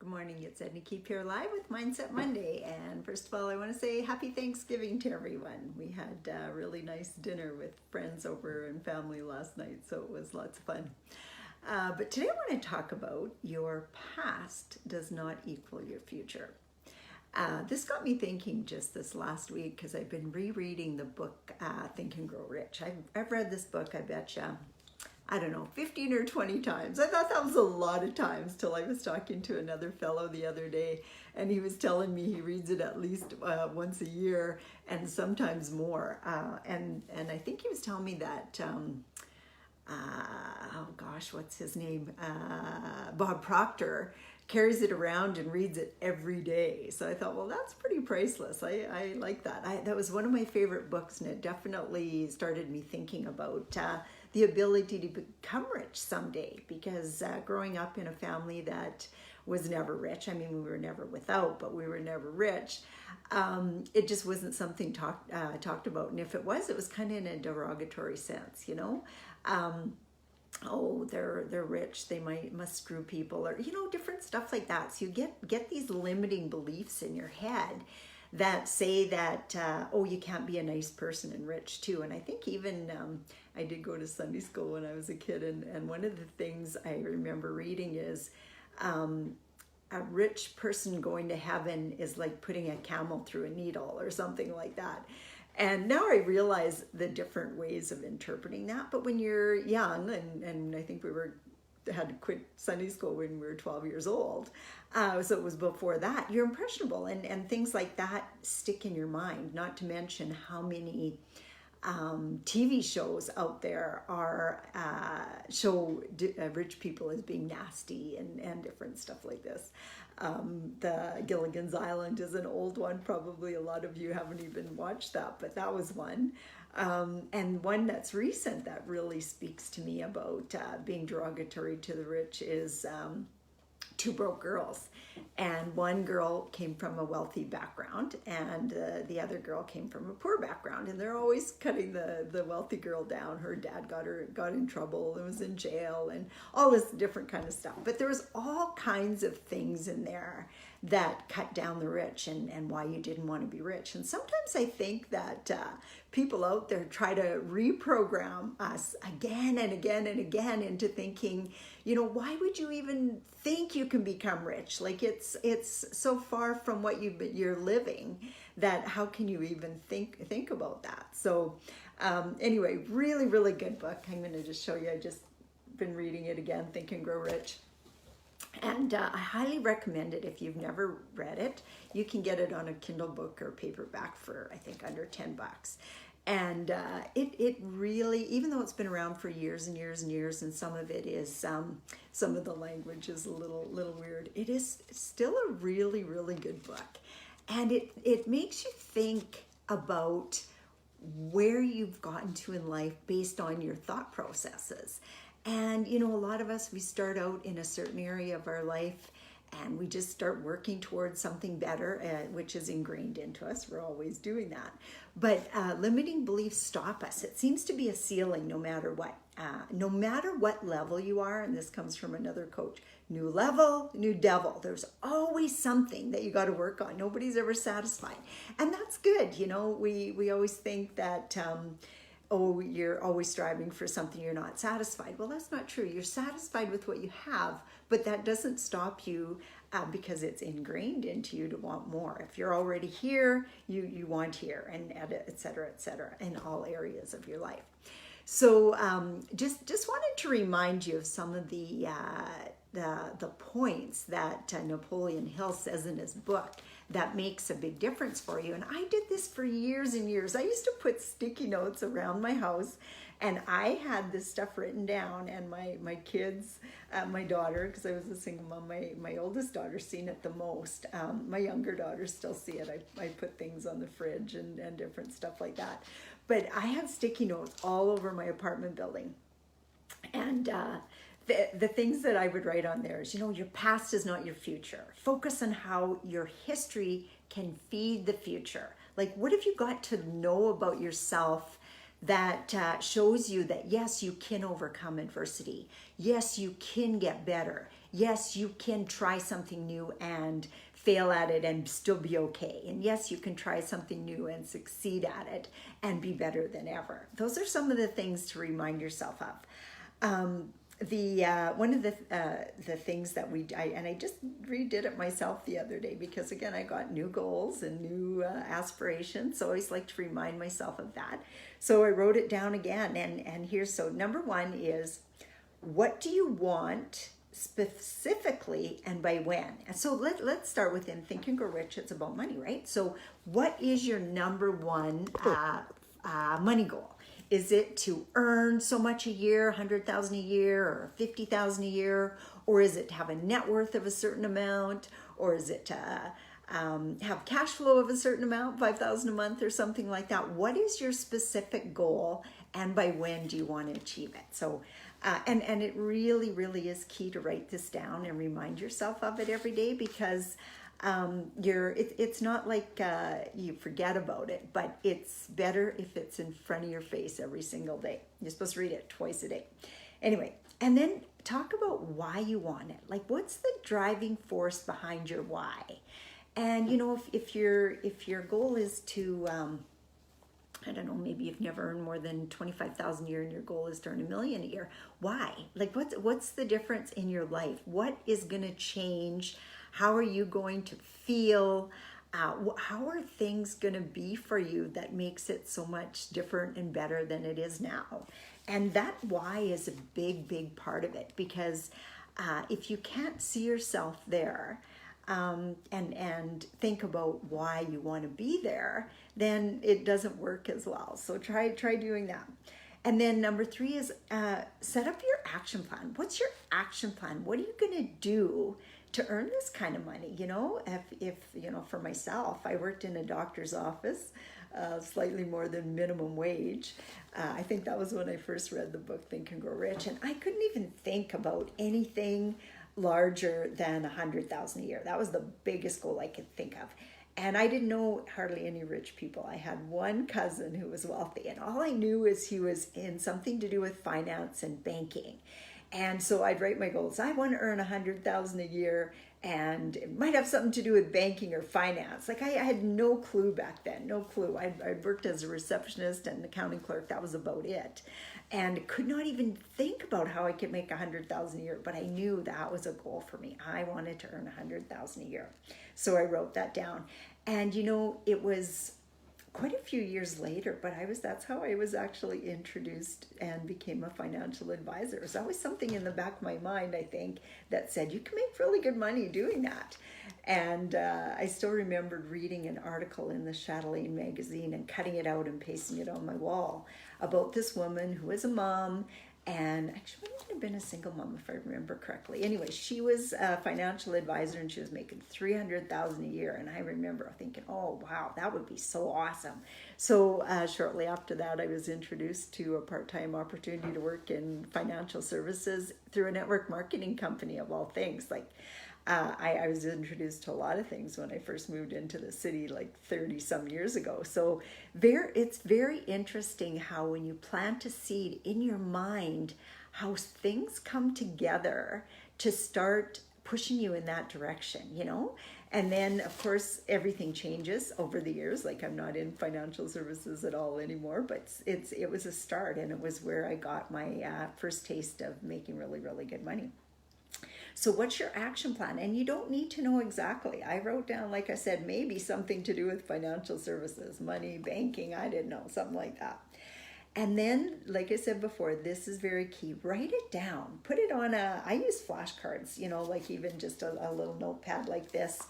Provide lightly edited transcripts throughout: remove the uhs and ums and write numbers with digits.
Good morning, it's Edna Keep here live with Mindset Monday. And first of all, I want to say happy Thanksgiving to everyone. We had a really nice dinner with friends over and family last night, so it was lots of fun. But today I want to talk about your past does not equal your future. This got me thinking just this last week because I've been rereading the book Think and Grow Rich. I've read this book, I betcha, I don't know, 15 or 20 times. I thought that was a lot of times till I was talking to another fellow the other day, and he was telling me he reads it at least once a year and sometimes more. And I think he was telling me that, oh gosh, what's his name? Bob Proctor carries it around and reads it every day. So I thought, well, that's pretty priceless. I like that. That was one of my favorite books, and it definitely started me thinking about the ability to become rich someday, because growing up in a family that was never rich, I mean, we were never without, but we were never rich, it just wasn't something talked about. And if it was kind of in a derogatory sense, you know? Oh, they're rich, they must screw people, or different stuff like that. So you get these limiting beliefs in your head that say that oh, you can't be a nice person and rich too. And I think even I did go to Sunday school when I was a kid, and one of the things I remember reading is a rich person going to heaven is like putting a camel through a needle or something like that. And now I realize the different ways of interpreting that. But when you're young, and I think had to quit Sunday school when we were 12 years old, so it was before that, you're impressionable, and things like that stick in your mind, not to mention how many TV shows out there are show rich people as being nasty and different stuff like this. The Gilligan's Island is an old one. Probably a lot of you haven't even watched that, but that was one. And one that's recent that really speaks to me about being derogatory to the rich is Two Broke Girls. And one girl came from a wealthy background, and the other girl came from a poor background, and they're always cutting the wealthy girl down. Her dad got in trouble and was in jail and all this different kind of stuff. But there was all kinds of things in there that cut down the rich and why you didn't want to be rich. And sometimes I think that people out there try to reprogram us again and again and again into thinking, why would you even think you can become rich? Like it's so far from what you're living that how can you even think about that? So anyway, really, really good book. I'm going to just show you. I just been reading it again, Think and Grow Rich. And I highly recommend it if you've never read it. You can get it on a Kindle book or paperback for, I think, under $10. And it really, even though it's been around for years and years and years, and some of it is, some of the language is a little weird, it is still a really, really good book. And it makes you think about where you've gotten to in life based on your thought processes. And, a lot of us, we start out in a certain area of our life and we just start working towards something better, which is ingrained into us. We're always doing that. But limiting beliefs stop us. It seems to be a ceiling no matter what. No matter what level you are, and this comes from another coach, new level, new devil. There's always something that you got to work on. Nobody's ever satisfied. And that's good. We always think that oh, you're always striving for something, you're not satisfied. Well, that's not true. You're satisfied with what you have, but that doesn't stop you because it's ingrained into you to want more. If you're already here, you want here, and et cetera, in all areas of your life. So just wanted to remind you of some of the points that Napoleon Hill says in his book that makes a big difference for you. And I did this for years and years. I used to put sticky notes around my house, and I had this stuff written down, and my kids, my daughter, because I was a single mom, my oldest daughter's seen it the most. My younger daughters still see it. I put things on the fridge and different stuff like that. But I had sticky notes all over my apartment building. And the things that I would write on there is, your past is not your future. Focus on how your history can feed the future. Like, what have you got to know about yourself that shows you that, yes, you can overcome adversity. Yes, you can get better. yes, you can try something new and fail at it and still be okay. And yes, you can try something new and succeed at it and be better than ever. Those are some of the things to remind yourself of. One of the things that I just redid it myself the other day, because again, I got new goals and new aspirations. So I always like to remind myself of that. So I wrote it down again, and here's, so number one is, what do you want specifically and by when? And so let's start with, in Think and Grow Rich, it's about money, right? So what is your number one money goal? Is it to earn so much a year, 100,000 a year, or 50,000 a year? Or is it to have a net worth of a certain amount? Or is it to have cash flow of a certain amount, 5,000 a month or something like that? What is your specific goal, and by when do you want to achieve it? So, and it really, really is key to write this down and remind yourself of it every day, because it's not like you forget about it, but it's better if it's in front of your face every single day. You're supposed to read it twice a day. Anyway, and then talk about why you want it. Like, what's the driving force behind your why? And you know, if your goal is to I don't know, maybe you've never earned more than 25,000 a year and your goal is to earn $1 million a year. Why? Like, what's the difference in your life? What is going to change? How are you going to feel? How are things going to be for you that makes it so much different and better than it is now? And that why is a big, big part of it, because if you can't see yourself there, and think about why you want to be there, then it doesn't work as well. So try doing that. And then number three is set up your action plan. What's your action plan? What are you going to do to earn this kind of money? You know, if you know, for myself, I worked in a doctor's office, slightly more than minimum wage. I think that was when I first read the book Think and Grow Rich, and I couldn't even think about anything larger than 100,000 a year. That was the biggest goal I could think of. And I didn't know hardly any rich people. I had one cousin who was wealthy, and all I knew is he was in something to do with finance and banking. And so I'd write my goals. I want to earn 100,000 a year, and it might have something to do with banking or finance. Like, I had no clue back then, no clue. I worked as a receptionist and an accounting clerk. That was about it. And could not even think about how I could make 100,000 a year, but I knew that was a goal for me. I wanted to earn 100,000 a year. So I wrote that down. And you know, it was quite a few years later, but that's how I was actually introduced and became a financial advisor. So that was something in the back of my mind, I think, that said, you can make really good money doing that. And I still remembered reading an article in the Chatelaine magazine and cutting it out and pasting it on my wall about this woman who was a mom, and actually might have been a single mom if I remember correctly. Anyway, she was a financial advisor and she was making 300,000 a year. And I remember thinking, oh wow, that would be so awesome. So shortly after that, I was introduced to a part-time opportunity to work in financial services through a network marketing company, of all things. Like, I was introduced to a lot of things when I first moved into the city like 30 some years ago. So it's very interesting how when you plant a seed in your mind, how things come together to start pushing you in that direction, you know? And then of course, everything changes over the years. Like, I'm not in financial services at all anymore, but it was a start, and it was where I got my first taste of making really, really good money. So what's your action plan? And you don't need to know exactly. I wrote down, like I said, maybe something to do with financial services, money, banking, I didn't know, something like that. And then, like I said before, this is very key. Write it down. Put it on I use flashcards, you know, like even just a little notepad like this,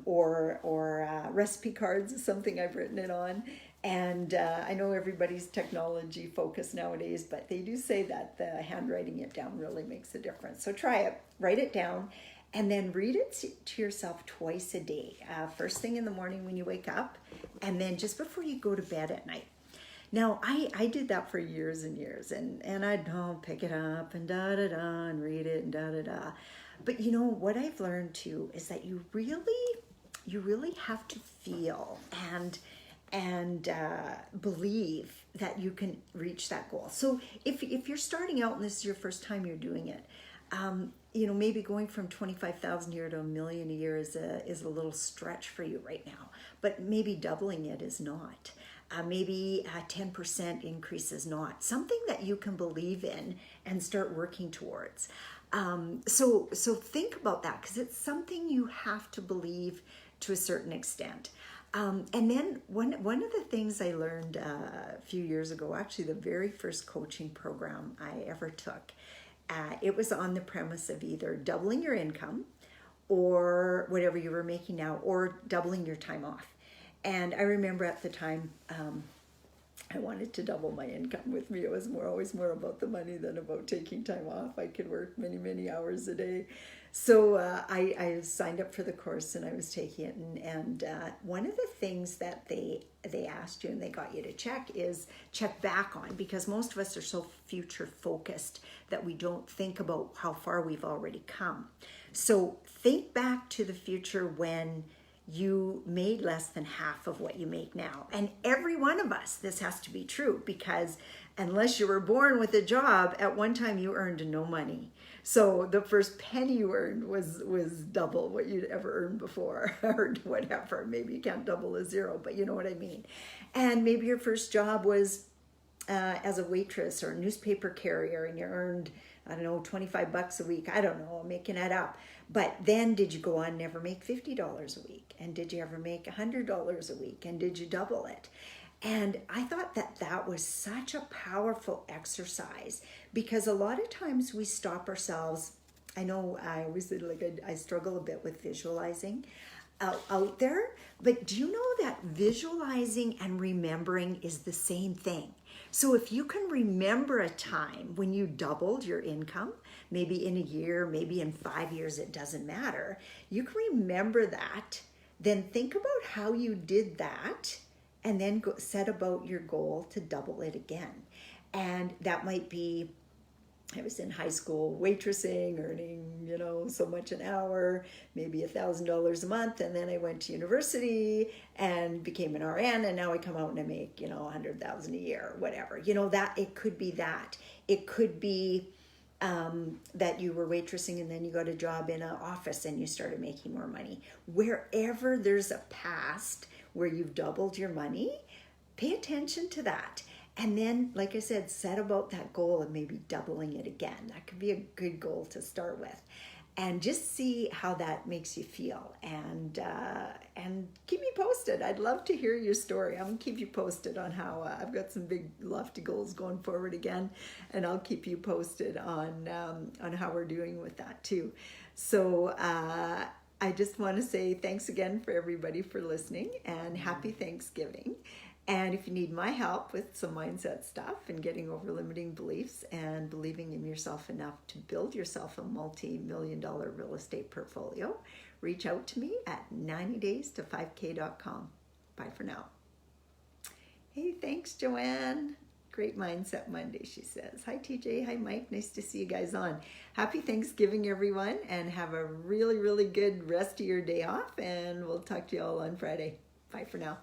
or recipe cards is something I've written it on. And I know everybody's technology focused nowadays, but they do say that the handwriting it down really makes a difference. So try it, write it down, and then read it to yourself twice a day. First thing in the morning when you wake up, and then just before you go to bed at night. Now, I did that for years and years, and I'd pick it up and da-da-da and read it and da-da-da. But you know, what I've learned too is that you really have to feel and believe that you can reach that goal. So if you're starting out and this is your first time you're doing it, Maybe going from 25,000 a year to $1 million a year is a little stretch for you right now, but maybe doubling it is not. Maybe a 10% increase is not. Something that you can believe in and start working towards. So think about that, because it's something you have to believe to a certain extent. And then one of the things I learned a few years ago, actually the very first coaching program I ever took, it was on the premise of either doubling your income or whatever you were making now, or doubling your time off. And I remember at the time, I wanted to double my income. With me, it was always more about the money than about taking time off. I could work many, many hours a day. So I signed up for the course and I was taking it. And one of the things that they asked you and they got you to check back on, because most of us are so future focused that we don't think about how far we've already come. So think back to the future when you made less than half of what you make now. And every one of us, this has to be true, because unless you were born with a job, at one time you earned no money. So the first penny you earned was double what you'd ever earned before, or whatever. Maybe you can't double a zero, but you know what I mean. And maybe your first job was as a waitress or a newspaper carrier, and you earned, I don't know, $25 a week. I don't know, I'm making that up. But then did you go on and never make $50 a week? And did you ever make $100 a week? And did you double it? And I thought that was such a powerful exercise, because a lot of times we stop ourselves. I know I always say, I struggle a bit with visualizing out there, but do you know that visualizing and remembering is the same thing? So if you can remember a time when you doubled your income, maybe in a year, maybe in 5 years, it doesn't matter. You can remember that, then think about how you did that, and then set about your goal to double it again. And that might be, I was in high school waitressing, earning, so much an hour, maybe $1,000 a month. And then I went to university and became an RN. And now I come out and I make, $100,000 a year, whatever. That it could be that. It could be that you were waitressing and then you got a job in an office and you started making more money. Wherever there's a past where you've doubled your money, pay attention to that. And then, like I said, set about that goal of maybe doubling it again. That could be a good goal to start with. And just see how that makes you feel. And keep me posted. I'd love to hear your story. I'm going to keep you posted on how I've got some big lofty goals going forward again. And I'll keep you posted on how we're doing with that too. So I just want to say thanks again for everybody for listening, and happy Thanksgiving. And if you need my help with some mindset stuff and getting over limiting beliefs and believing in yourself enough to build yourself a multi-million-dollar real estate portfolio, reach out to me at 90daysto5k.com. Bye for now. Hey, thanks, Joanne. Great Mindset Monday, she says. Hi, TJ. Hi, Mike. Nice to see you guys on. Happy Thanksgiving, everyone, and have a really, really good rest of your day off, and we'll talk to you all on Friday. Bye for now.